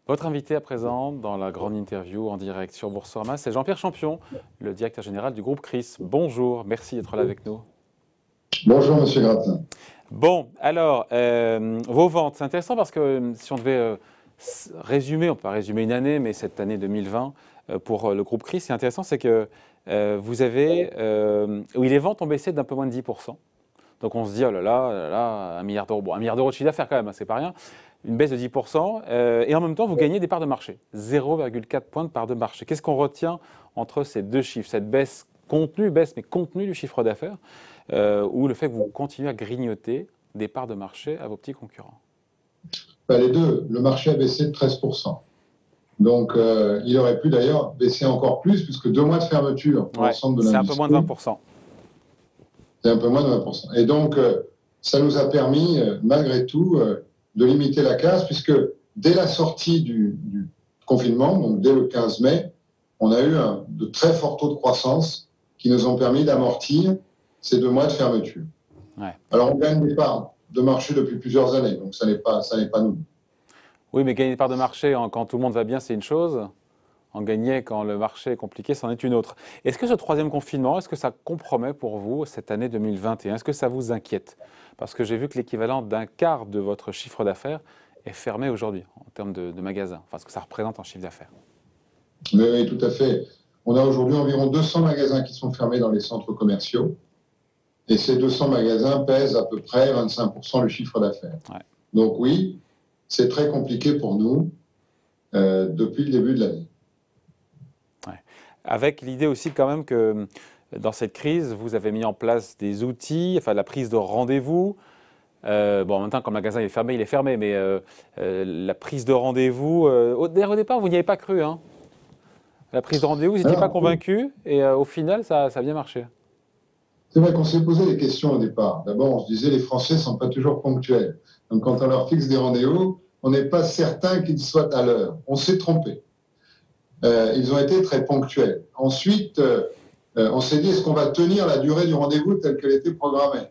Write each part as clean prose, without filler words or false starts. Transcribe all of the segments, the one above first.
Votre invité à présent dans la grande interview en direct sur Boursorama, c'est Jean-Pierre Champion, le directeur général du groupe CRIS. Bonjour, merci d'être là avec nous. Bonjour Monsieur Gratin. Bon, alors, vos ventes, c'est intéressant parce que si on devait résumer, on peut pas résumer une année, mais cette année 2020 pour le groupe CRIS, c'est intéressant, c'est que vous avez, oui, les ventes ont baissé d'un peu moins de 10%. Donc on se dit, oh là là, 1 milliard d'euros. Bon, 1 milliard d'euros de chiffre d'affaires quand même, hein, c'est pas rien. Une baisse de 10%. Et en même temps, vous gagnez des parts de marché. 0,4 points de parts de marché. Qu'est-ce qu'on retient entre ces deux chiffres? Cette baisse contenue, mais contenue du chiffre d'affaires, ou le fait que vous continuez à grignoter des parts de marché à vos petits concurrents? Les deux. Le marché a baissé de 13%. Donc il aurait pu d'ailleurs baisser encore plus, puisque 2 mois de fermeture pour l'ensemble de l'industrie. C'est un peu moins de 20%. C'est un peu moins de 20%. Et donc, ça nous a permis, malgré tout, de limiter la casse, puisque dès la sortie du confinement, donc dès le 15 mai, on a eu de très forts taux de croissance qui nous ont permis d'amortir ces 2 mois de fermeture. Ouais. Alors, on gagne des parts de marché depuis plusieurs années, donc ça n'est pas nouveau. Oui, mais gagner des parts de marché quand tout le monde va bien, c'est une chose. En gagner quand le marché est compliqué, c'en est une autre. Est-ce que ce troisième confinement, est-ce que ça compromet pour vous cette année 2021? Est-ce que ça vous inquiète? Parce que j'ai vu que l'équivalent d'un quart de votre chiffre d'affaires est fermé aujourd'hui en termes de magasins, enfin ce que ça représente en chiffre d'affaires. Oui, tout à fait. On a aujourd'hui environ 200 magasins qui sont fermés dans les centres commerciaux. Et ces 200 magasins pèsent à peu près 25% du chiffre d'affaires. Ouais. Donc oui, c'est très compliqué pour nous depuis le début de l'année. Avec l'idée aussi quand même que dans cette crise, vous avez mis en place des outils, enfin la prise de rendez-vous. Bon, en même temps, quand le magasin est fermé, mais la prise de rendez-vous, au départ, vous n'y avez pas cru. Hein. La prise de rendez-vous, vous n'étiez pas convaincu, et au final, ça a bien marché. C'est vrai qu'on s'est posé des questions au départ. D'abord, on se disait les Français ne sont pas toujours ponctuels. Donc, quand on leur fixe des rendez-vous, on n'est pas certain qu'ils soient à l'heure. On s'est trompé. Ils ont été très ponctuels. Ensuite, on s'est dit, est-ce qu'on va tenir la durée du rendez-vous telle qu'elle était programmée?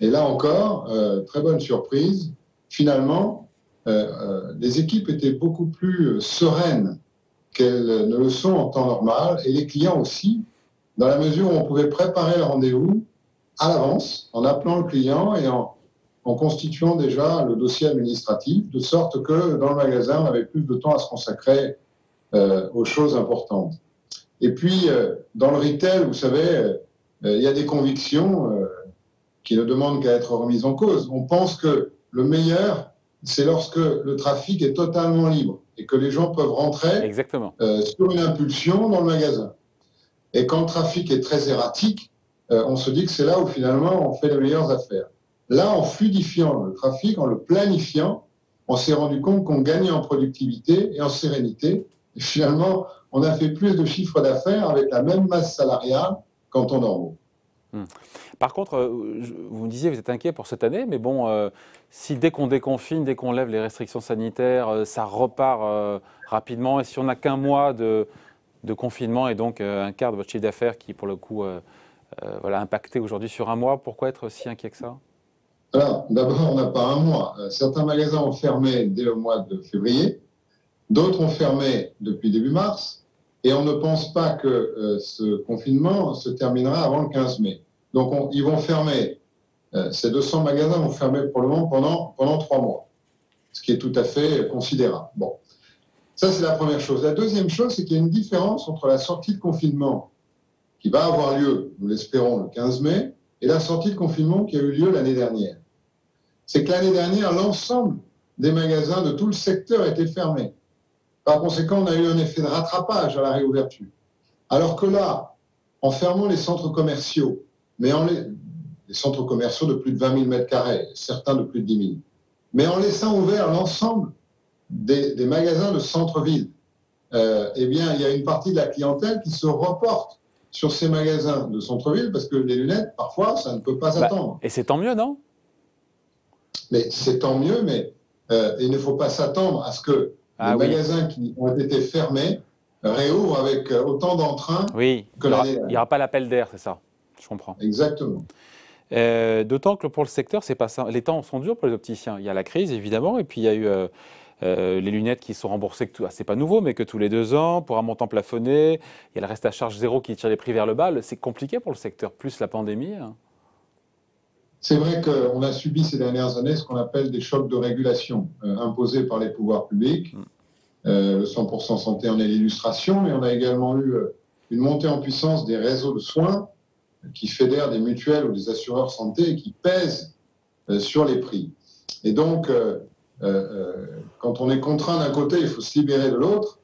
Et là encore, très bonne surprise. Finalement, les équipes étaient beaucoup plus sereines qu'elles ne le sont en temps normal, et les clients aussi, dans la mesure où on pouvait préparer le rendez-vous à l'avance, en appelant le client et en constituant déjà le dossier administratif, de sorte que dans le magasin, on avait plus de temps à se consacrer aux choses importantes. Et puis, dans le retail, vous savez, il y a des convictions qui ne demandent qu'à être remises en cause. On pense que le meilleur, c'est lorsque le trafic est totalement libre et que les gens peuvent rentrer sur une impulsion dans le magasin. Et quand le trafic est très erratique, on se dit que c'est là où finalement on fait les meilleures affaires. Là, en fluidifiant le trafic, en le planifiant, on s'est rendu compte qu'on gagnait en productivité et en sérénité. Et finalement, on a fait plus de chiffre d'affaires avec la même masse salariale qu'en temps normaux. Par contre, vous me disiez que vous êtes inquiet pour cette année, mais bon, si dès qu'on déconfine, dès qu'on lève les restrictions sanitaires, ça repart rapidement, et si on n'a qu'un mois de confinement et donc un quart de votre chiffre d'affaires qui, pour le coup, voilà, impacté aujourd'hui sur un mois, pourquoi être si inquiet que ça? Alors, d'abord, on n'a pas un mois. Certains magasins ont fermé dès le mois de février, d'autres ont fermé depuis début mars, et on ne pense pas que ce confinement se terminera avant le 15 mai. Donc, ils vont fermer, ces 200 magasins vont fermer pour le moment pendant 3 mois, ce qui est tout à fait considérable. Bon, ça c'est la première chose. La deuxième chose, c'est qu'il y a une différence entre la sortie de confinement qui va avoir lieu, nous l'espérons, le 15 mai, et la sortie de confinement qui a eu lieu l'année dernière. C'est que l'année dernière, l'ensemble des magasins de tout le secteur étaient fermés. Par conséquent, on a eu un effet de rattrapage à la réouverture. Alors que là, en fermant les centres commerciaux, mais les centres commerciaux de plus de 20 000 m², certains de plus de 10 000, mais en laissant ouvert l'ensemble des magasins de centre-ville, eh bien, il y a une partie de la clientèle qui se reporte sur ces magasins de centre-ville, parce que les lunettes, parfois, ça ne peut pas attendre. Et c'est tant mieux, non? Mais c'est tant mieux, mais il ne faut pas s'attendre à ce que les magasins qui ont été fermés réouvrent avec autant d'entrain que l'année dernière. Il n'y aura pas l'appel d'air, c'est ça? Je comprends. Exactement. D'autant que pour le secteur, c'est pas ça. Les temps sont durs pour les opticiens. Il y a la crise, évidemment, et puis il y a eu les lunettes qui sont remboursées, c'est pas nouveau, mais que tous les 2 ans, pour un montant plafonné. Il y a le reste à charge zéro qui tire les prix vers le bas. C'est compliqué pour le secteur, plus la pandémie. Hein. C'est vrai qu'on a subi ces dernières années ce qu'on appelle des chocs de régulation imposés par les pouvoirs publics. Le 100% santé en est l'illustration, mais on a également eu une montée en puissance des réseaux de soins qui fédèrent des mutuelles ou des assureurs santé et qui pèsent sur les prix. Et donc, quand on est contraint d'un côté, il faut se libérer de l'autre.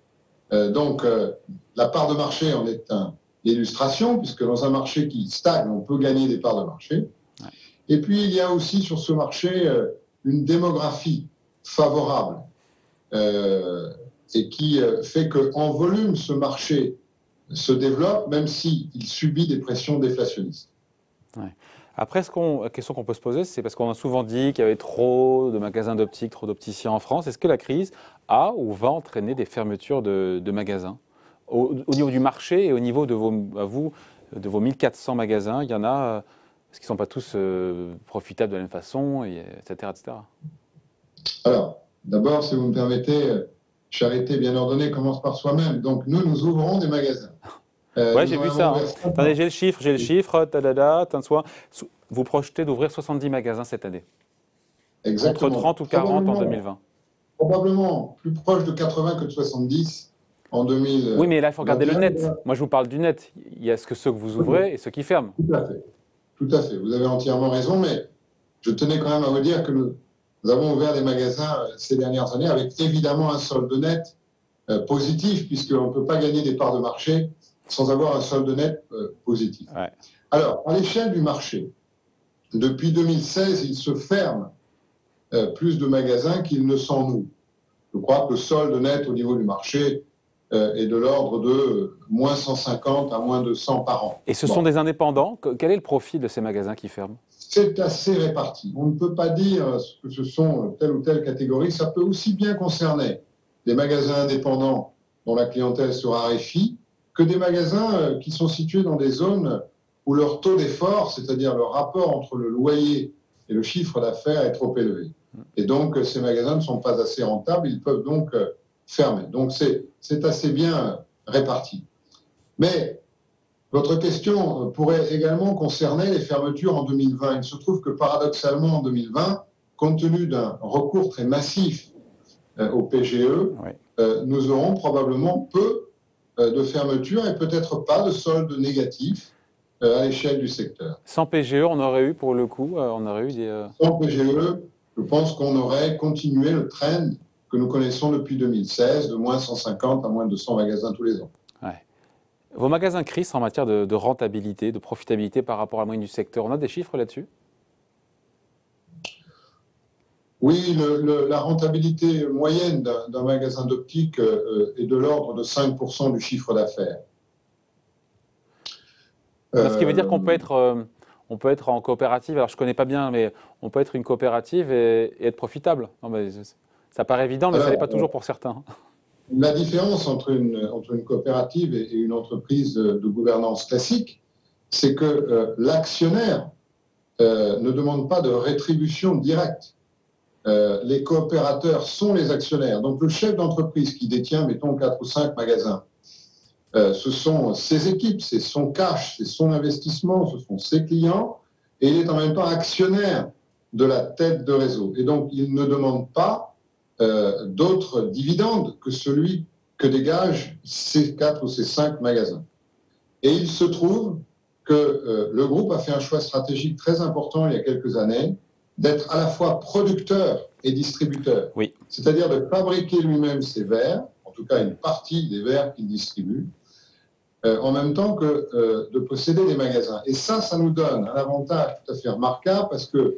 La part de marché en est une illustration, puisque dans un marché qui stagne, on peut gagner des parts de marché. Et puis, il y a aussi sur ce marché une démographie favorable et qui fait qu'en volume, ce marché se développe, même s'il subit des pressions déflationnistes. Ouais. Après, la question qu'on peut se poser, c'est parce qu'on a souvent dit qu'il y avait trop de magasins d'optique, trop d'opticiens en France. Est-ce que la crise a ou va entraîner des fermetures de magasins au niveau du marché et au niveau de de vos 1400 magasins, il y en a, parce qu'ils ne sont pas tous profitables de la même façon, etc., etc. Alors, d'abord, si vous me permettez, charité bien ordonnée commence par soi-même. Donc, nous ouvrons des magasins. Oui, j'ai vu ça. Attendez, j'ai le chiffre. Vous projetez d'ouvrir 70 magasins cette année. Exactement. Entre 30 ou 40 en 2020. Probablement plus proche de 80 que de 70 en 2000. Oui, mais là, il faut regarder le net. Moi, je vous parle du net. Il y a ceux que vous ouvrez et ceux qui ferment. Tout à fait. Tout à fait. Vous avez entièrement raison, mais je tenais quand même à vous dire que nous avons ouvert des magasins ces dernières années avec évidemment un solde net positif, puisqu'on ne peut pas gagner des parts de marché sans avoir un solde net positif. Ouais. Alors, à l'échelle du marché, depuis 2016, il se ferme plus de magasins qu'il ne s'en ouvre. Je crois que le solde net au niveau du marché est de l'ordre de moins 150 à moins de 100 par an. Et ce sont des indépendants. Quel est le profit de ces magasins qui ferment? C'est assez réparti. On ne peut pas dire que ce sont telle ou telle catégorie. Ça peut aussi bien concerner des magasins indépendants dont la clientèle se raréfie que des magasins qui sont situés dans des zones où leur taux d'effort, c'est-à-dire le rapport entre le loyer et le chiffre d'affaires, est trop élevé. Et donc, ces magasins ne sont pas assez rentables, ils peuvent donc fermer. Donc, c'est assez bien réparti. Mais votre question pourrait également concerner les fermetures en 2020. Il se trouve que paradoxalement, en 2020, compte tenu d'un recours très massif au PGE, oui, nous aurons probablement peu de fermetures et peut-être pas de solde négatif à l'échelle du secteur. Sans PGE, on aurait eu pour le coup, on aurait eu des... Sans PGE, je pense qu'on aurait continué le trend que nous connaissons depuis 2016, de moins 150 à moins de 100 magasins tous les ans. Ouais. Vos magasins Chris en matière de rentabilité, de profitabilité par rapport à la moyenne du secteur, on a des chiffres là-dessus? Oui, la rentabilité moyenne d'un magasin d'optique est de l'ordre de 5% du chiffre d'affaires. Ce qui veut dire qu'on peut être en coopérative. Alors, je ne connais pas bien, mais on peut être une coopérative et être profitable. Non, mais ça paraît évident, mais ça n'est pas toujours pour certains. La différence entre une coopérative et une entreprise de gouvernance classique, c'est que l'actionnaire ne demande pas de rétribution directe. Les coopérateurs sont les actionnaires. Donc, le chef d'entreprise qui détient, mettons, 4 ou 5 magasins, ce sont ses équipes, c'est son cash, c'est son investissement, ce sont ses clients, et il est en même temps actionnaire de la tête de réseau. Et donc, il ne demande pas d'autres dividendes que celui que dégagent ces 4 ou ces 5 magasins. Et il se trouve que le groupe a fait un choix stratégique très important il y a quelques années, d'être à la fois producteur et distributeur. Oui. C'est-à-dire de fabriquer lui-même ses verres, en tout cas une partie des verres qu'il distribue, en même temps que de posséder des magasins. Et ça nous donne un avantage tout à fait remarquable parce que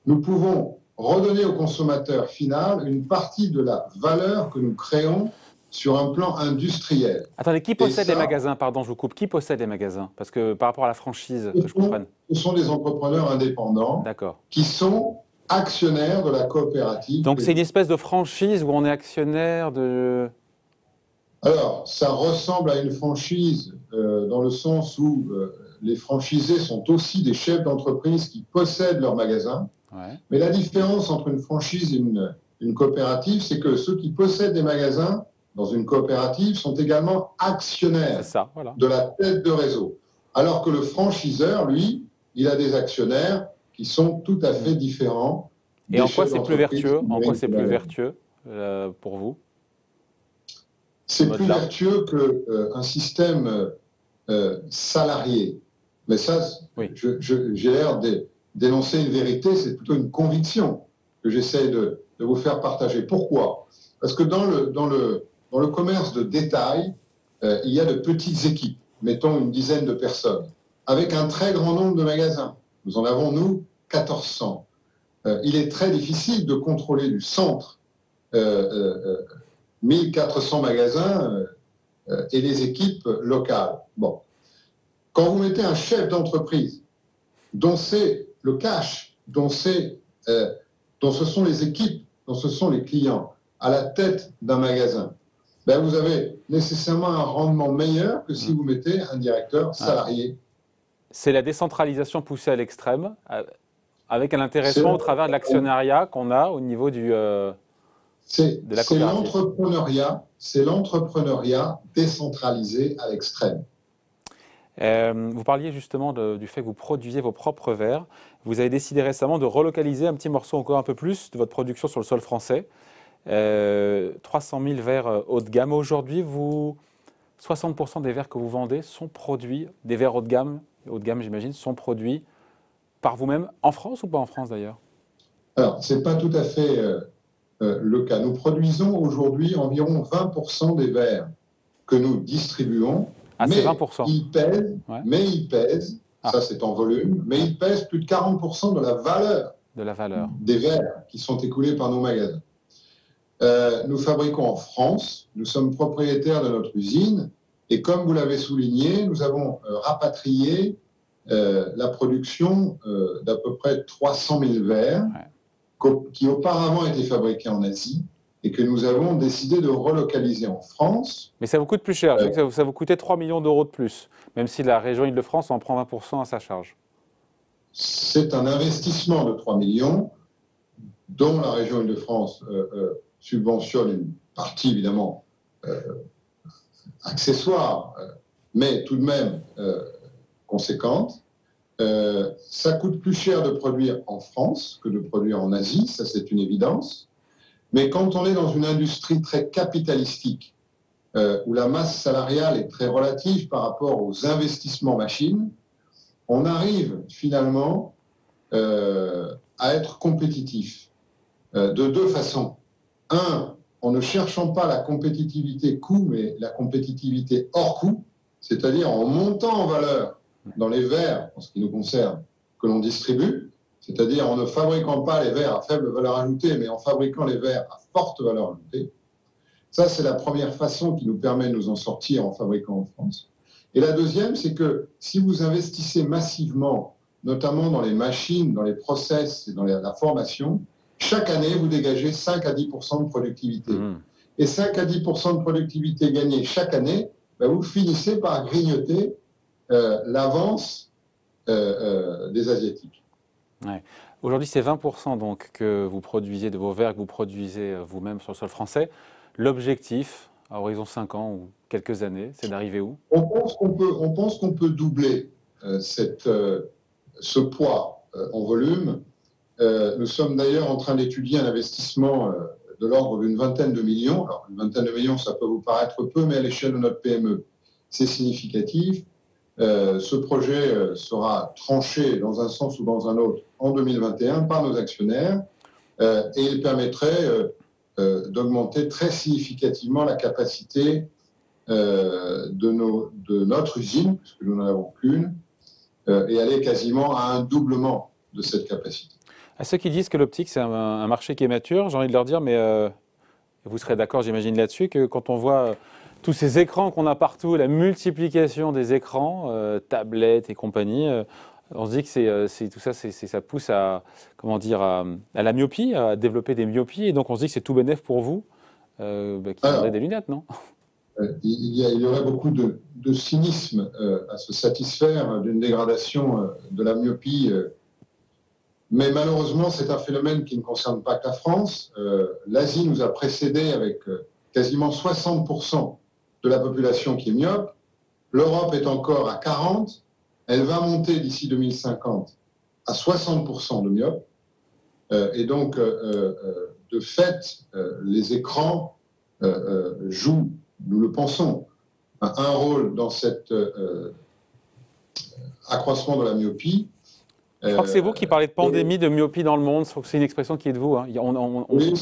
nous pouvons redonner au consommateur final une partie de la valeur que nous créons sur un plan industriel. Attendez, qui possède les magasins? Pardon, je vous coupe. Qui possède les magasins? Parce que par rapport à la franchise, que je comprenne. Ce sont des entrepreneurs indépendants qui sont actionnaires de la coopérative. Donc c'est une espèce de franchise où on est actionnaire de... Alors, ça ressemble à une franchise dans le sens où les franchisés sont aussi des chefs d'entreprise qui possèdent leur magasin. Ouais. Mais la différence entre une franchise et une coopérative, c'est que ceux qui possèdent des magasins dans une coopérative sont également actionnaires ça, voilà. de la tête de réseau. Alors que le franchiseur, lui, il a des actionnaires qui sont tout à fait différents. Et en quoi c'est plus vertueux? En quoi c'est plus vertueux pour vous? C'est plus vertueux qu'un système salarié. Mais ça, oui. J'ai l'air d'énoncer une vérité, c'est plutôt une conviction que j'essaie de vous faire partager. Pourquoi? Parce que dans le commerce de détail, il y a de petites équipes, mettons une dizaine de personnes, avec un très grand nombre de magasins. Nous en avons, nous, 1400. Il est très difficile de contrôler du centre 1400 magasins et les équipes locales. Bon. Quand vous mettez un chef d'entreprise dont c'est le cash, dont ce sont les équipes, dont ce sont les clients, à la tête d'un magasin, ben vous avez nécessairement un rendement meilleur que si vous mettez un directeur salarié. C'est la décentralisation poussée à l'extrême, avec un intéressement au travers de l'actionnariat qu'on a au niveau de la coopérative. C'est l'entrepreneuriat décentralisé à l'extrême. Vous parliez justement du fait que vous produisiez vos propres verres. Vous avez décidé récemment de relocaliser un petit morceau encore un peu plus de votre production sur le sol français. 300 000 verres haut de gamme. Aujourd'hui, 60% des verres que vous vendez sont produits, des verres haut de gamme j'imagine, sont produits par vous-même en France ou pas en France d'ailleurs? Alors, ce n'est pas tout à fait le cas. Nous produisons aujourd'hui environ 20% des verres que nous distribuons. Ah, c'est 20%. Il pèse, ça c'est en volume, mais il pèse plus de 40% de la valeur des verres qui sont écoulés par nos magasins. Nous fabriquons en France, nous sommes propriétaires de notre usine, et comme vous l'avez souligné, nous avons rapatrié la production d'à peu près 300 000 verres qui auparavant étaient fabriqués en Asie et que nous avons décidé de relocaliser en France. Mais ça vous coûte plus cher, ça vous coûtait 3 millions d'euros de plus, même si la région Île-de-France en prend 20% à sa charge. C'est un investissement de 3 millions dont la région Île-de-France subventionne une partie évidemment accessoire, mais tout de même conséquente. Ça coûte plus cher de produire en France que de produire en Asie, ça c'est une évidence. Mais quand on est dans une industrie très capitalistique, où la masse salariale est très relative par rapport aux investissements machines, on arrive finalement à être compétitif de deux façons. Un, en ne cherchant pas la compétitivité coût, mais la compétitivité hors coût, c'est-à-dire en montant en valeur dans les verres, en ce qui nous concerne, que l'on distribue, c'est-à-dire en ne fabriquant pas les verres à faible valeur ajoutée, mais en fabriquant les verres à forte valeur ajoutée. Ça, c'est la première façon qui nous permet de nous en sortir en fabriquant en France. Et la deuxième, c'est que si vous investissez massivement, notamment dans les machines, dans les process et dans la formation, chaque année, vous dégagez 5 à 10% de productivité. Et 5 à 10% de productivité gagnée chaque année, ben vous finissez par grignoter l'avance des Asiatiques. Ouais. Aujourd'hui, c'est 20% donc que vous produisez de vos verres, que vous produisez vous-même sur le sol français. L'objectif, à horizon 5 ans ou quelques années, c'est d'arriver où? On pense qu'on peut doubler ce poids en volume. Nous sommes d'ailleurs en train d'étudier un investissement de l'ordre d'une vingtaine de millions. Alors, une vingtaine de millions, ça peut vous paraître peu, mais à l'échelle de notre PME, c'est significatif. Ce projet sera tranché dans un sens ou dans un autre en 2021 par nos actionnaire et il permettrait d'augmenter très significativement la capacité de notre usine, puisque nous n'en avons qu'une, et aller quasiment à un doublement de cette capacité. À ceux qui disent que l'optique, c'est un marché qui est mature, j'ai envie de leur dire, mais vous serez d'accord, j'imagine, là-dessus, que quand on voit tous ces écrans qu'on a partout, la multiplication des écrans, tablettes et compagnie, on se dit que tout ça, ça pousse à la myopie, à développer des myopies, et donc on se dit que c'est tout bénef pour vous, qui aurez des lunettes, non? Il y aurait beaucoup de cynisme à se satisfaire d'une dégradation de la myopie Mais malheureusement, c'est un phénomène qui ne concerne pas que la France. L'Asie nous a précédés avec quasiment 60% de la population qui est myope. L'Europe est encore à 40%. Elle va monter d'ici 2050 à 60% de myopes. Et donc, de fait, les écrans jouent, nous le pensons, un rôle dans cet accroissement de la myopie. Je crois que c'est vous qui parlez de pandémie de myopie dans le monde. Je crois que c'est une expression qui est de vous. Hein. Oui,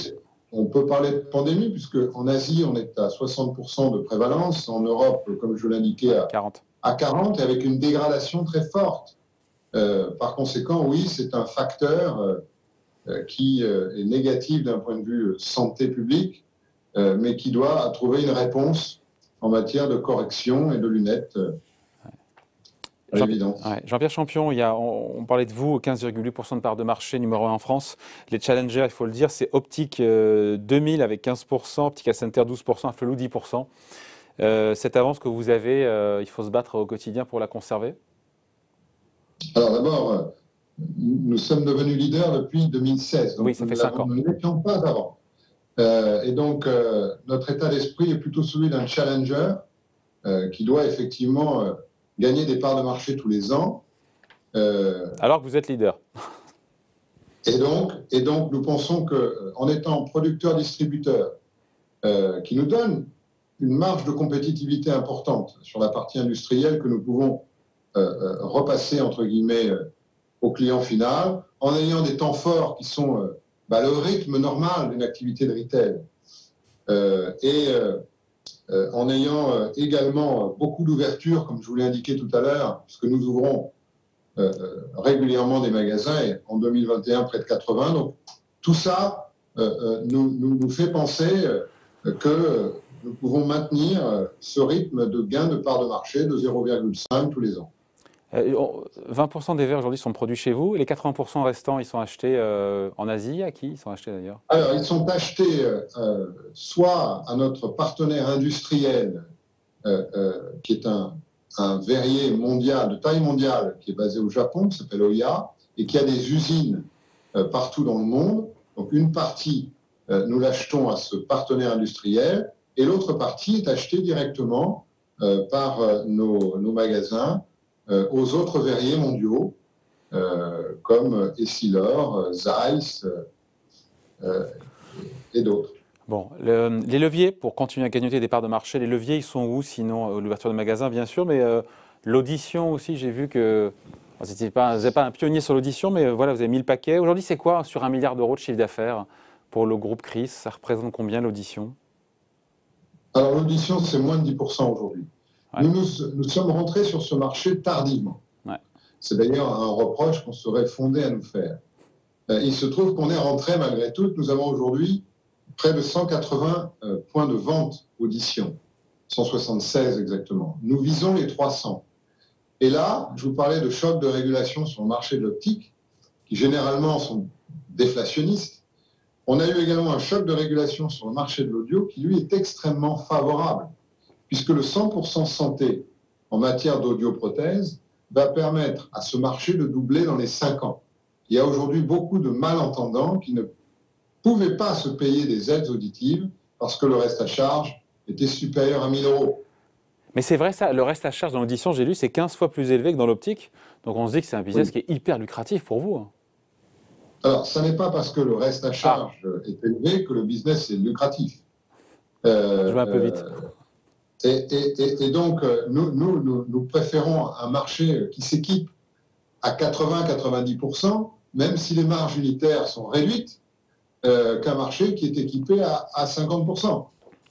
on peut parler de pandémie, puisque en Asie, on est à 60% de prévalence. En Europe, comme je l'indiquais, à 40, et avec une dégradation très forte. Par conséquent, oui, c'est un facteur qui est négatif d'un point de vue santé publique, mais qui doit trouver une réponse en matière de correction et de lunettes. Jean-Pierre Champion, on parlait de vous, 15,8% de part de marché, numéro 1 en France. Les challengers, il faut le dire, c'est Optique 2000 avec 15%, Optical Center 12%, Flelou 10%. Cette avance que vous avez, il faut se battre au quotidien pour la conserver? Alors d'abord, nous sommes devenus leaders depuis 2016. Donc oui, ça fait 5 ans. Nous n'étions pas avant. Et donc, notre état d'esprit est plutôt celui d'un challenger qui doit effectivement gagner des parts de marché tous les ans. Alors que vous êtes leader. Et donc nous pensons qu'en étant producteur-distributeur, qui nous donne une marge de compétitivité importante sur la partie industrielle que nous pouvons repasser, entre guillemets, au client final, en ayant des temps forts qui sont le rythme normal d'une activité de retail, en ayant également beaucoup d'ouverture, comme je vous l'ai indiqué tout à l'heure, puisque nous ouvrons régulièrement des magasins, et en 2021, près de 80. Donc, tout ça nous fait penser que nous pouvons maintenir ce rythme de gain de part de marché de 0,5 tous les ans. 20% des verres aujourd'hui sont produits chez vous, et les 80% restants, ils sont achetés en Asie. À qui ils sont achetés d'ailleurs? Alors, ils sont achetés soit à notre partenaire industriel, qui est un verrier mondial, de taille mondiale, qui est basé au Japon, qui s'appelle Oya, et qui a des usines partout dans le monde. Donc une partie, nous l'achetons à ce partenaire industriel, et l'autre partie est achetée directement par nos magasins aux autres verriers mondiaux, comme Essilor, Zeiss et d'autres. Bon, les leviers pour continuer à gagner des parts de marché, les leviers, ils sont où sinon? L'ouverture de magasins, bien sûr, mais l'audition aussi, j'ai vu que vous n'êtes pas un pionnier sur l'audition, mais voilà, vous avez mis le paquet. Aujourd'hui, c'est quoi sur 1 milliard d'euros de chiffre d'affaires pour le groupe Chris? Ça représente combien l'audition? Alors l'audition, c'est moins de 10% aujourd'hui. Ouais. Nous sommes rentrés sur ce marché tardivement. Ouais. C'est d'ailleurs un reproche qu'on serait fondé à nous faire. Il se trouve qu'on est rentré malgré tout. Nous avons aujourd'hui près de 180 points de vente audition, 176 exactement. Nous visons les 300. Et là, je vous parlais de chocs de régulation sur le marché de l'optique, qui généralement sont déflationnistes. On a eu également un choc de régulation sur le marché de l'audio qui, lui, est extrêmement favorable, puisque le 100% santé en matière d'audioprothèse va permettre à ce marché de doubler dans les 5 ans. Il y a aujourd'hui beaucoup de malentendants qui ne pouvaient pas se payer des aides auditives parce que le reste à charge était supérieur à 1 000 euros. Mais c'est vrai ça, le reste à charge dans l'audition, j'ai lu, c'est 15 fois plus élevé que dans l'optique. Donc on se dit que c'est un business qui est hyper lucratif pour vous. Alors, ça n'est pas parce que le reste à charge est élevé que le business est lucratif. Je vais un peu vite. Et donc, nous préférons un marché qui s'équipe à 80-90%, même si les marges unitaires sont réduites, qu'un marché qui est équipé à 50%.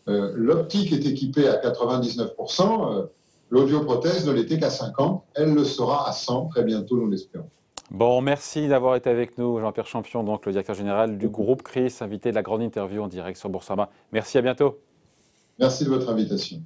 L'optique est équipée à 99%, l'audioprothèse ne l'était qu'à 50%, elle le sera à 100% très bientôt, nous l'espérons. Bon, merci d'avoir été avec nous, Jean-Pierre Champion, donc le directeur général du groupe Chris, invité de la grande interview en direct sur Boursorama. Merci, à bientôt. Merci de votre invitation.